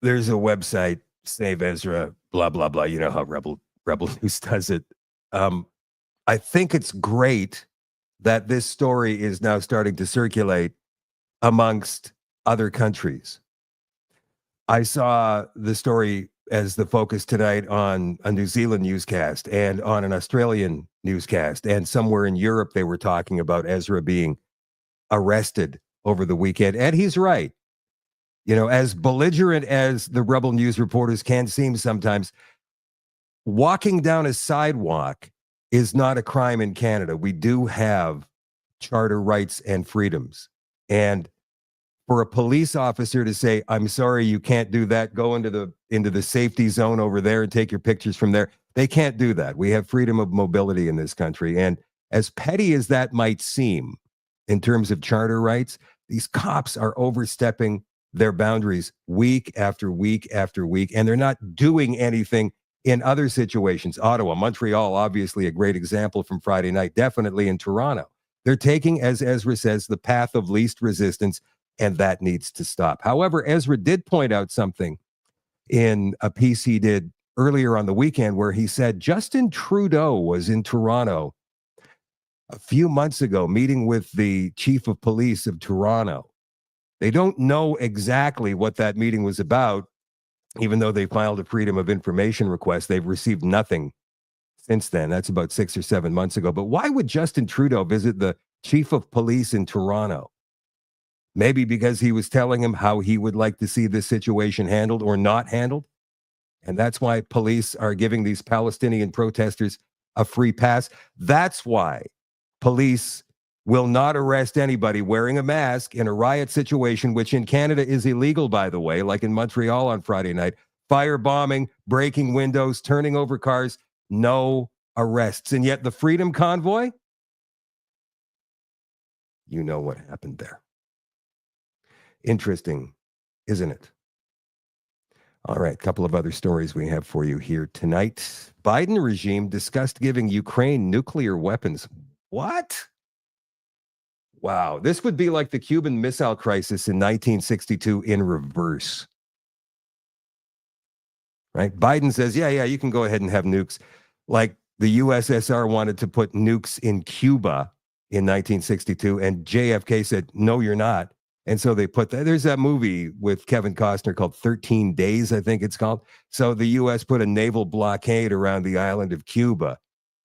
there's a website, Save Ezra, blah, blah, blah. You know how Rebel News does it. I think it's great that this story is now starting to circulate amongst other countries. I saw the story as the focus tonight on a New Zealand newscast and on an Australian newscast. And somewhere in Europe, they were talking about Ezra being arrested over the weekend. And he's right. As belligerent as the Rebel News reporters can seem sometimes, walking down a sidewalk is not a crime in Canada. We do have charter rights and freedoms. And for a police officer to say, "I'm sorry, you can't do that. Go into the safety zone over there and take your pictures from there." They can't do that. We have freedom of mobility in this country. And as petty as that might seem in terms of charter rights, these cops are overstepping their boundaries week after week after week, and they're not doing anything in other situations. Ottawa, Montreal, obviously a great example from Friday night, definitely in Toronto. They're taking, as Ezra says, the path of least resistance, and that needs to stop. However, Ezra did point out something in a piece he did earlier on the weekend where he said Justin Trudeau was in Toronto a few months ago meeting with the chief of police of Toronto. They don't know exactly what that meeting was about, even though they filed a Freedom of Information request. They've received nothing since then. That's about 6 or 7 months ago. But why would Justin Trudeau visit the chief of police in Toronto? Maybe because he was telling him how he would like to see this situation handled or not handled. And that's why police are giving these Palestinian protesters a free pass. That's why police will not arrest anybody wearing a mask in a riot situation, which in Canada is illegal, by the way, like in Montreal on Friday night. Firebombing, breaking windows, turning over cars, no arrests. And yet the Freedom Convoy, you know what happened there. Interesting, isn't it? All right, a couple of other stories we have for you here tonight. Biden regime discussed giving Ukraine nuclear weapons. What? Wow, this would be like the Cuban Missile Crisis in 1962 in reverse. right? Biden says, yeah, you can go ahead and have nukes. Like the USSR wanted to put nukes in Cuba in 1962, and JFK said, no, you're not. And so they put that. There's that movie with Kevin Costner called 13 Days, I think it's called. So the U.S. put a naval blockade around the island of Cuba,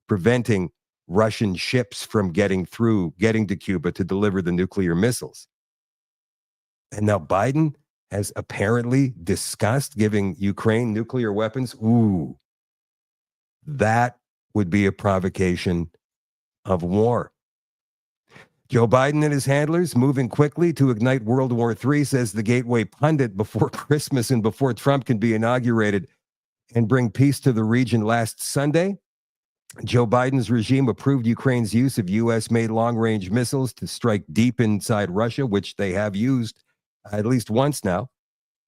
preventing Russian ships from getting to Cuba to deliver the nuclear missiles. And now Biden has apparently discussed giving Ukraine nuclear weapons. Ooh, that would be a provocation of war. Joe Biden and his handlers moving quickly to ignite World War III, says the Gateway pundit, before Christmas and before Trump can be inaugurated and bring peace to the region last Sunday. Joe Biden's regime approved Ukraine's use of U.S.-made long-range missiles to strike deep inside Russia, which they have used at least once now.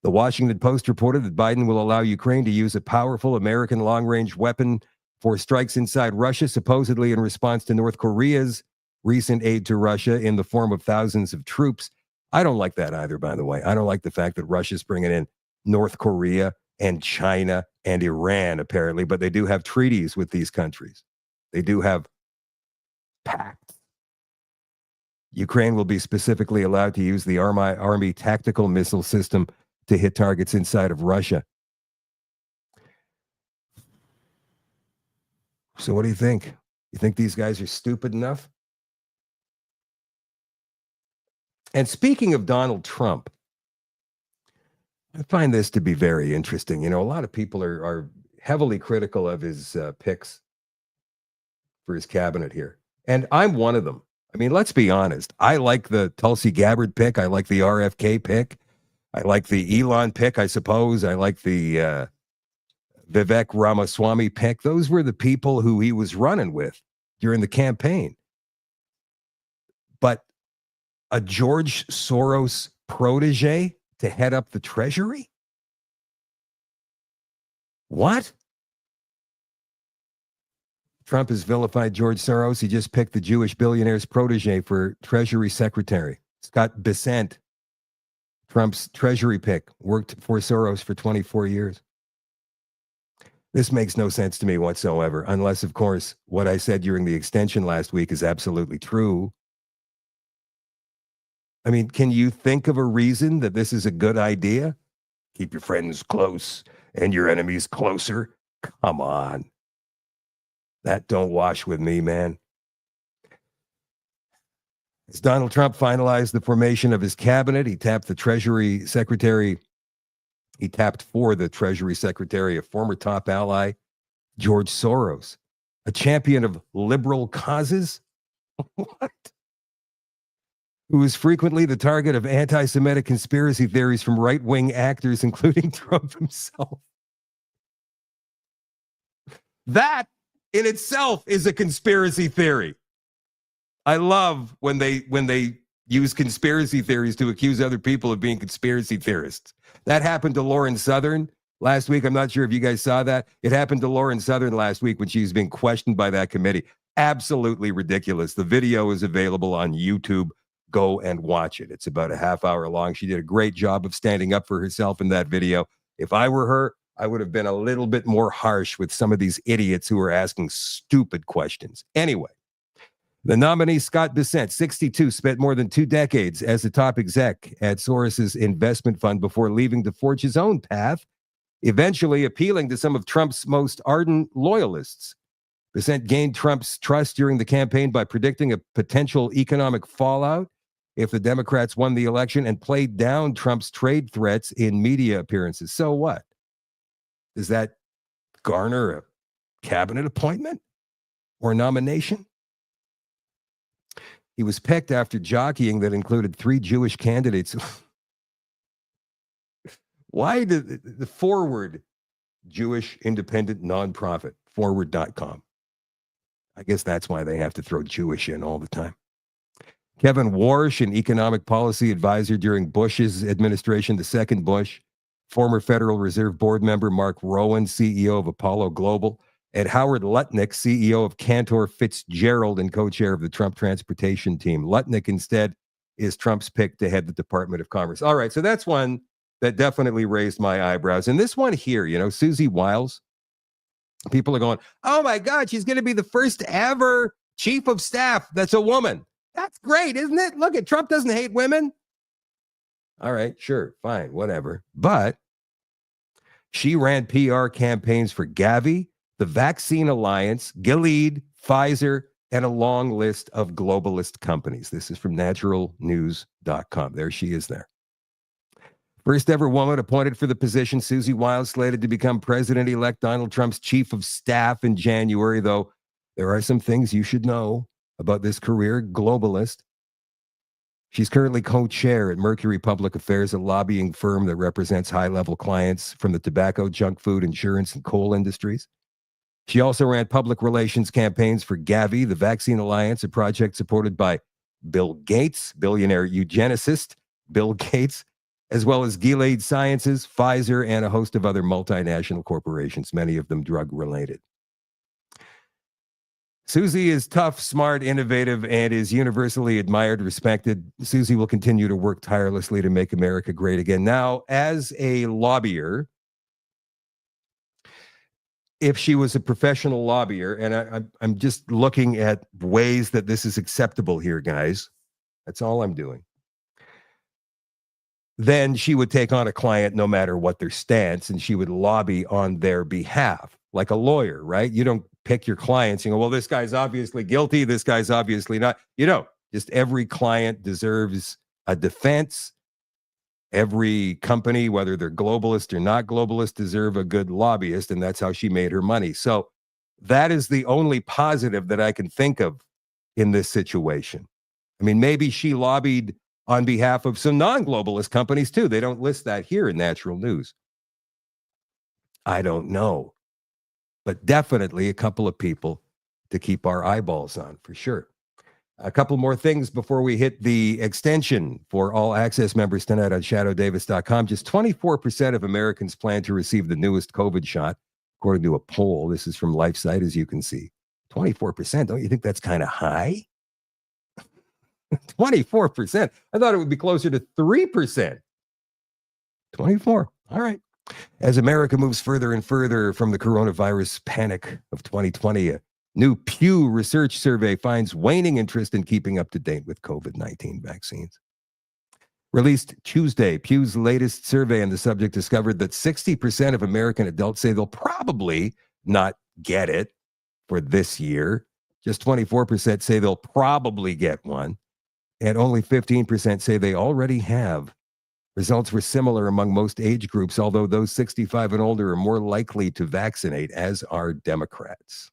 The Washington Post reported that Biden will allow Ukraine to use a powerful American long-range weapon for strikes inside Russia, supposedly in response to North Korea's recent aid to Russia in the form of thousands of troops. I don't like that either, by the way. I don't like the fact that Russia's bringing in North Korea and China and Iran, apparently, but they do have treaties with these countries. They do have pacts. Ukraine will be specifically allowed to use the Army tactical missile system to hit targets inside of Russia. So what do you think? You think these guys are stupid enough? And speaking of Donald Trump, I find this to be very interesting. You know, a lot of people are heavily critical of his picks for his cabinet here. And I'm one of them. I mean, let's be honest. I like the Tulsi Gabbard pick. I like the RFK pick. I like the Elon pick, I suppose. I like the Vivek Ramaswamy pick. Those were the people who he was running with during the campaign. But a George Soros protege to head up the Treasury? What? Trump has vilified George Soros. He just picked the Jewish billionaire's protege for Treasury Secretary. Scott Bessent, Trump's Treasury pick, worked for Soros for 24 years. This makes no sense to me whatsoever, unless, of course, what I said during the extension last week is absolutely true. I mean, can you think of a reason that this is a good idea? Keep your friends close and your enemies closer. Come on. That don't wash with me, man. As Donald Trump finalized the formation of his cabinet, he tapped for the Treasury Secretary, a former top ally, George Soros, a champion of liberal causes. What? Who is frequently the target of anti-Semitic conspiracy theories from right-wing actors, including Trump himself. That in itself is a conspiracy theory. I love when they use conspiracy theories to accuse other people of being conspiracy theorists. That happened to Lauren Southern last week. I'm not sure if you guys saw that. It happened to Lauren Southern last week when she was being questioned by that committee. Absolutely ridiculous. The video is available on YouTube. Go and watch it. It's about a half hour long. She did a great job of standing up for herself in that video. If I were her, I would have been a little bit more harsh with some of these idiots who are asking stupid questions. Anyway, the nominee, Scott Bessent, 62, spent more than 2 decades as a top exec at Soros's investment fund before leaving to forge his own path, eventually appealing to some of Trump's most ardent loyalists. Bessent gained Trump's trust during the campaign by predicting a potential economic fallout if the Democrats won the election, and played down Trump's trade threats in media appearances. So what? Does that garner a cabinet appointment or nomination? He was picked after jockeying that included 3 Jewish candidates. Why did the Forward Jewish independent nonprofit, forward.com? I guess that's why they have to throw Jewish in all the time. Kevin Warsh, an economic policy advisor during Bush's administration, the second Bush, former Federal Reserve Board member Mark Rowan, CEO of Apollo Global, and Howard Lutnick, CEO of Cantor Fitzgerald and co-chair of the Trump transportation team. Lutnick instead is Trump's pick to head the Department of Commerce. All right, so that's one that definitely raised my eyebrows. And this one here, you know, Susie Wiles, people are going, oh my God, she's going to be the first ever chief of staff that's a woman. That's great, isn't it? Look, Trump doesn't hate women. All right, sure, fine, whatever. But she ran PR campaigns for Gavi, the Vaccine Alliance, Gilead, Pfizer, and a long list of globalist companies. This is from naturalnews.com. There she is there. First ever woman appointed for the position, Susie Wiles, slated to become President-elect Donald Trump's chief of staff in January, though there are some things you should know about this career globalist. She's currently co-chair at Mercury Public Affairs, a lobbying firm that represents high-level clients from the tobacco, junk food, insurance, and coal industries. She also ran public relations campaigns for Gavi, the Vaccine Alliance, a project supported by Bill Gates, billionaire eugenicist Bill Gates, as well as Gilead Sciences, Pfizer, and a host of other multinational corporations, many of them drug-related. Susie is tough, smart, innovative, and is universally admired, respected. Susie will continue to work tirelessly to make America great again. Now, as a lobbyer, if she was a professional lobbyer, and I'm just looking at ways that this is acceptable here, guys. That's all I'm doing. Then she would take on a client no matter what their stance, and she would lobby on their behalf, like a lawyer, right? You don't pick your clients and go, well, this guy's obviously guilty, this guy's obviously not. You don't. Just every client deserves a defense. Every company, whether they're globalist or not globalist, deserve a good lobbyist, and that's how she made her money. So that is the only positive that I can think of in this situation. I mean, maybe she lobbied on behalf of some non-globalist companies too. They don't list that here in Natural News. I don't know. But definitely a couple of people to keep our eyeballs on, for sure. A couple more things before we hit the extension for all access members tonight on shadowdavis.com. Just 24% of Americans plan to receive the newest COVID shot, according to a poll. This is from LifeSite, as you can see. 24%. Don't you think that's kind of high? 24%. I thought it would be closer to 3%. 24. All right. As America moves further and further from the coronavirus panic of 2020, a new Pew Research survey finds waning interest in keeping up to date with COVID-19 vaccines. Released Tuesday, Pew's latest survey on the subject discovered that 60% of American adults say they'll probably not get it for this year. Just 24% say they'll probably get one. And only 15% say they already have. Results were similar among most age groups, although those 65 and older are more likely to vaccinate, as are Democrats.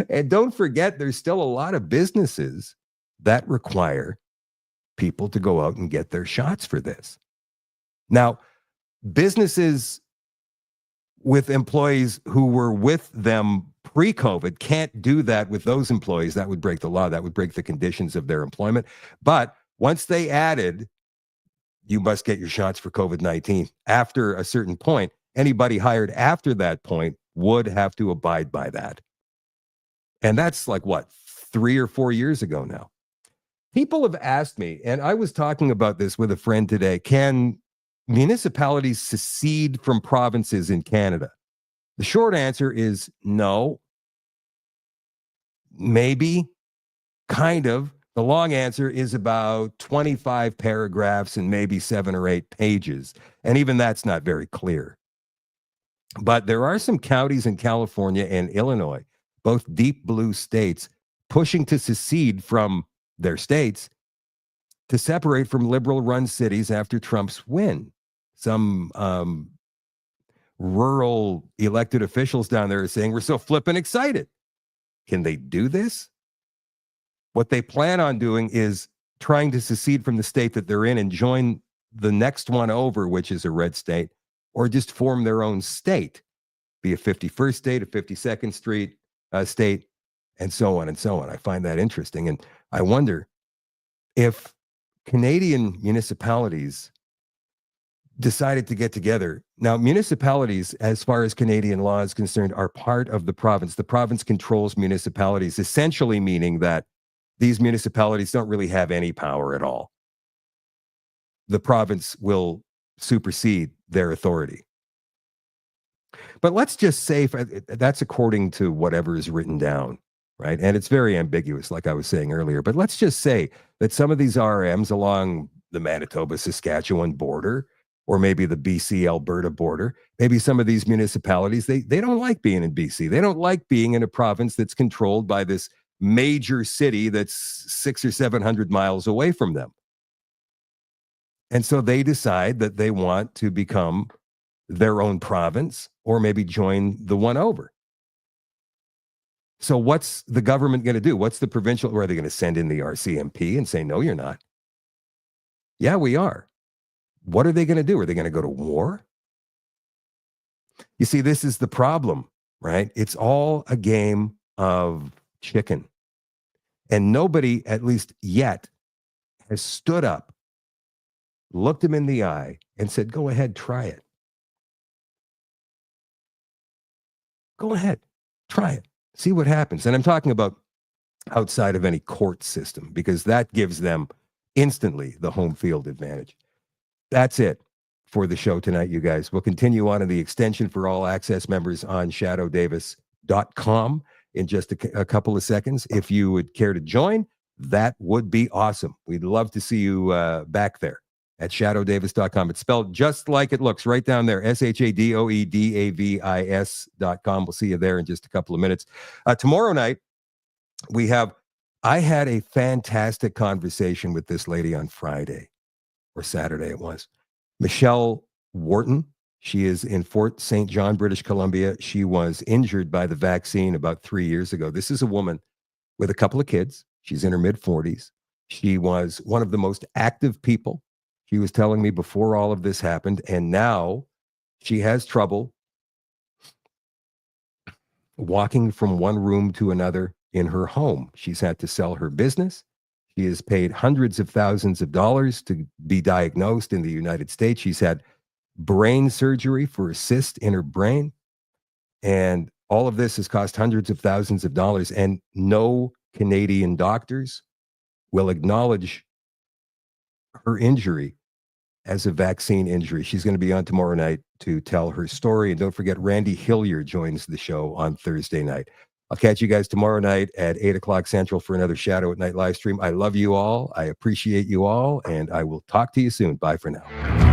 And don't forget, there's still a lot of businesses that require people to go out and get their shots for this. Now, businesses with employees who were with them pre-COVID can't do that with those employees. That would break the law. That would break the conditions of their employment. But once they added, you must get your shots for COVID-19, after a certain point, anybody hired after that point would have to abide by that. And that's like, what, 3 or 4 years ago now. People have asked me, and I was talking about this with a friend today, can municipalities secede from provinces in Canada? The short answer is no. Maybe, kind of. The long answer is about 25 paragraphs and maybe 7 or 8 pages. And even that's not very clear. But there are some counties in California and Illinois, both deep blue states, pushing to secede from their states to separate from liberal-run cities after Trump's win. Some rural elected officials down there are saying, we're so flippin' excited. Can they do this? What they plan on doing is trying to secede from the state that they're in and join the next one over, which is a red state, or just form their own state, be a 51st state, a 52nd state, and so on and so on. I find that interesting. And I wonder if Canadian municipalities decided to get together. Now, municipalities, as far as Canadian law is concerned, are part of the province. The province controls municipalities, essentially meaning that these municipalities don't really have any power at all. The province will supersede their authority. But let's just say that's according to whatever is written down, right? And it's very ambiguous, like I was saying earlier. But let's just say that some of these RMs along the Manitoba-Saskatchewan border, or maybe the BC-Alberta border, maybe some of these municipalities, they don't like being in BC. They don't like being in a province that's controlled by this major city that's 600 or 700 miles away from them. And so they decide that they want to become their own province or maybe join the one over. So what's the government going to do? What's the provincial, or are they going to send in the RCMP and say, no, you're not? Yeah, we are. What are they going to do? Are they going to go to war? You see, this is the problem, right? It's all a game of chicken. And nobody, at least yet, has stood up, looked him in the eye, and said, go ahead, try it. Go ahead, try it. See what happens. And I'm talking about outside of any court system, because that gives them instantly the home field advantage. That's it for the show tonight, you guys. We'll continue on in the extension for all access members on shadowdavis.com in just a couple of seconds. If you would care to join, that would be awesome. We'd love to see you back there at shadowdavis.com. It's spelled just like it looks right down there, SHADOEDAVIS.com. We'll see you there in just a couple of minutes. Tomorrow night, I had a fantastic conversation with this lady on Friday, or Saturday it was. Michelle Wharton. She is in Fort St. John, British Columbia. She was injured by the vaccine about 3 years ago. This is a woman with a couple of kids. She's in her mid-40s. She was one of the most active people. She was telling me before all of this happened, and now she has trouble walking from one room to another in her home. She's had to sell her business. She has paid hundreds of thousands of dollars to be diagnosed in the United States. She's had brain surgery for a cyst in her brain. And all of this has cost hundreds of thousands of dollars. And no Canadian doctors will acknowledge her injury as a vaccine injury. She's going to be on tomorrow night to tell her story. And don't forget, Randy Hillier joins the show on Thursday night. I'll catch you guys tomorrow night at 8 o'clock Central for another Shadow at Night live stream. I love you all. I appreciate you all. And I will talk to you soon. Bye for now.